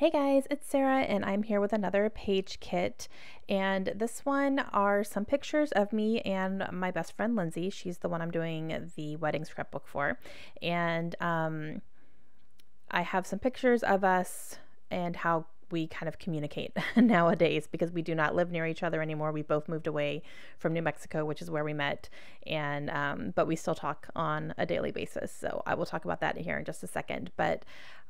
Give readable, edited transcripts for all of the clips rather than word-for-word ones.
Hey guys, it's Sarah and I'm here with another page kit, and this one are some pictures of me and my best friend Lindsay. She's the one I'm doing the wedding scrapbook for, and I have some pictures of us and how we kind of communicate nowadays because we do not live near each other anymore. We both moved away from New Mexico, which is where we met, and but we still talk on a daily basis. So I will talk about that here in just a second. But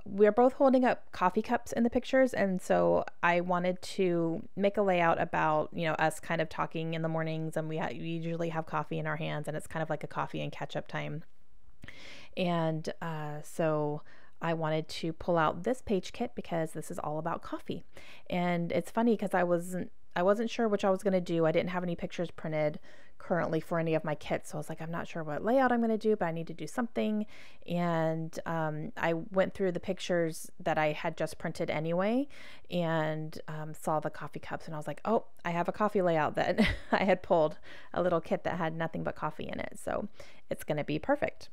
we're both holding up coffee cups in the pictures, and so I wanted to make a layout about us kind of talking in the mornings, and we usually have coffee in our hands, and it's kind of like a coffee and catch up time. And so I wanted to pull out this page kit because this is all about coffee. And it's funny because I wasn't sure which I was going to do. I didn't have any pictures printed currently for any of my kits, so I was like, I'm not sure what layout I'm going to do, but I need to do something. And I went through the pictures that I had just printed anyway, and saw the coffee cups, and I was like, oh, I have a coffee layout that I had pulled, a little kit that had nothing but coffee in it, so it's going to be perfect.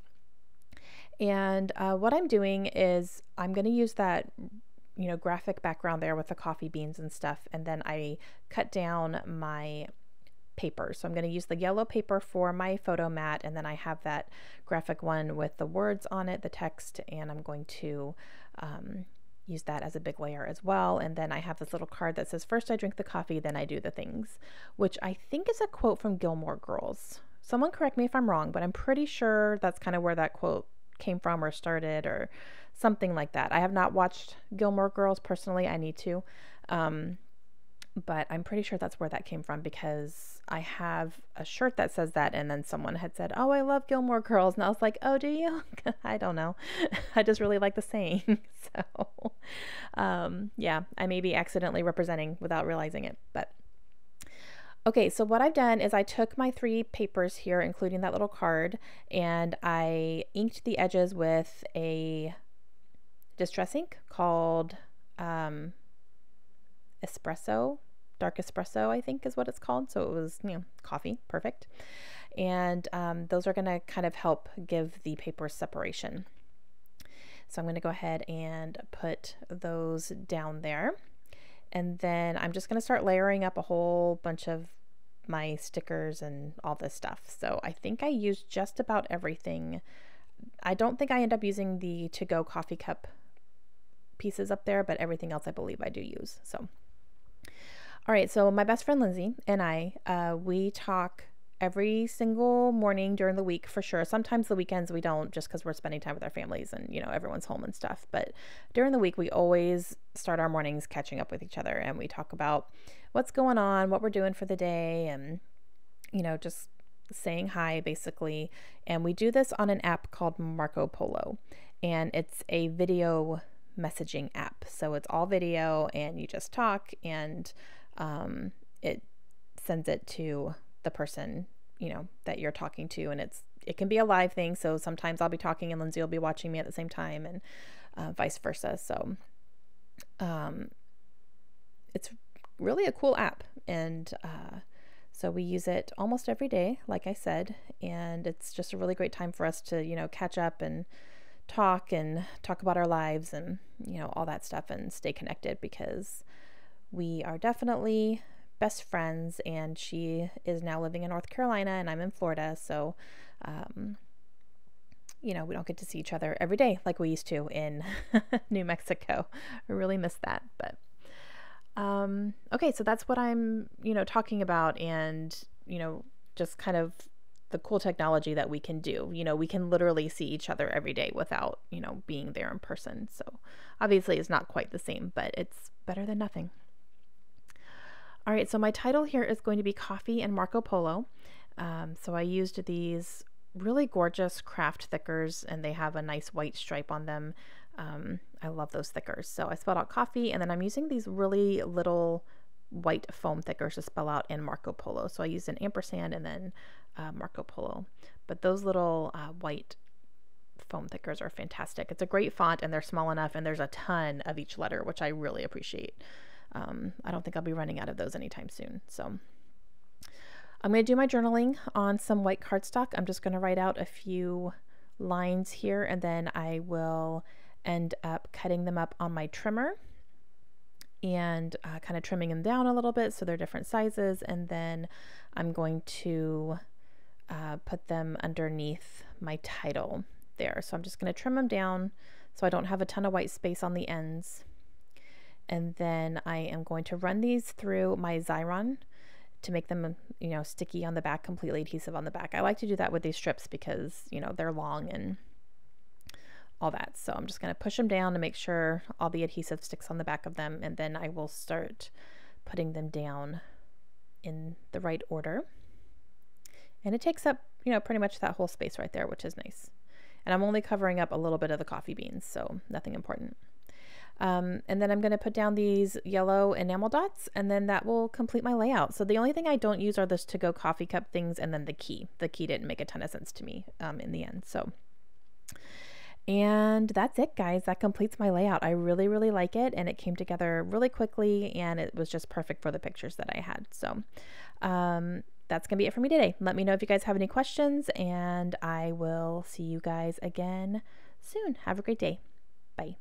And what I'm doing is I'm going to use that graphic background there with the coffee beans and stuff, and then I cut down my paper. So I'm going to use the yellow paper for my photo mat, and then I have that graphic one with the words on it, the text, and I'm going to use that as a big layer as well. And then I have this little card that says, first I drink the coffee, then I do the things, which I think is a quote from Gilmore Girls. Someone correct me if I'm wrong, but I'm pretty sure that's kind of where that quote came from or started or something like that. I have not watched Gilmore Girls personally. I need to. But I'm pretty sure that's where that came from because I have a shirt that says that, and then someone had said, oh, I love Gilmore Girls. And I was like, oh, do you? I don't know. I just really like the saying. So, yeah, I may be accidentally representing without realizing it, but okay, so what I've done is I took my three papers here, including that little card, and I inked the edges with a distress ink called espresso, dark espresso, I think is what it's called. So it was, coffee, perfect. And those are gonna kind of help give the paper separation. So I'm gonna go ahead and put those down there. And then I'm just gonna start layering up a whole bunch of my stickers and all this stuff. So I think I used just about everything. I don't think I end up using the to-go coffee cup pieces up there, but everything else I believe I do use. So, all right, so my best friend Lindsay and I, we talk every single morning during the week for sure. Sometimes the weekends we don't, just because we're spending time with our families and everyone's home and stuff. But during the week we always start our mornings catching up with each other, and we talk about what's going on, what we're doing for the day, and just saying hi basically. And we do this on an app called Marco Polo, and it's a video messaging app. So it's all video and you just talk, and it sends it to the person that you're talking to, and it can be a live thing. So sometimes I'll be talking and Lindsay will be watching me at the same time, and vice versa. So it's really a cool app, and so we use it almost every day, like I said, and it's just a really great time for us to catch up and talk about our lives and all that stuff, and stay connected because we are definitely best friends, and she is now living in North Carolina and I'm in Florida. So, we don't get to see each other every day like we used to in New Mexico. I really miss that. But, okay, so that's what I'm, talking about, and, just kind of the cool technology that we can do. We can literally see each other every day without, being there in person. So obviously it's not quite the same, but it's better than nothing. All right, so my title here is going to be Coffee and Marco Polo. So I used these really gorgeous craft thickers, and they have a nice white stripe on them. I love those thickers. So I spelled out coffee, and then I'm using these really little white foam thickers to spell out in Marco Polo. So I used an ampersand and then Marco Polo. But those little white foam thickers are fantastic. It's a great font, and they're small enough, and there's a ton of each letter, which I really appreciate. I don't think I'll be running out of those anytime soon. So I'm going to do my journaling on some white cardstock. I'm just going to write out a few lines here, and then I will end up cutting them up on my trimmer. and kind of trimming them down a little bit so they're different sizes. And then I'm going to put them underneath my title there. So I'm just going to trim them down so I don't have a ton of white space on the ends. And then I am going to run these through my Xyron to make them, you know, sticky on the back, completely adhesive on the back. I like to do that with these strips because, you know, they're long and all that. So I'm just going to push them down to make sure all the adhesive sticks on the back of them, and then I will start putting them down in the right order. And it takes up, you know, pretty much that whole space right there, which is nice. And I'm only covering up a little bit of the coffee beans, so nothing important. And then I'm going to put down these yellow enamel dots, and then that will complete my layout. So the only thing I don't use are this to-go coffee cup things, and then the key. The key didn't make a ton of sense to me in the end. So, and that's it, guys. That completes my layout. I really, really like it, and it came together really quickly, and it was just perfect for the pictures that I had. So that's going to be it for me today. Let me know if you guys have any questions, and I will see you guys again soon. Have a great day. Bye.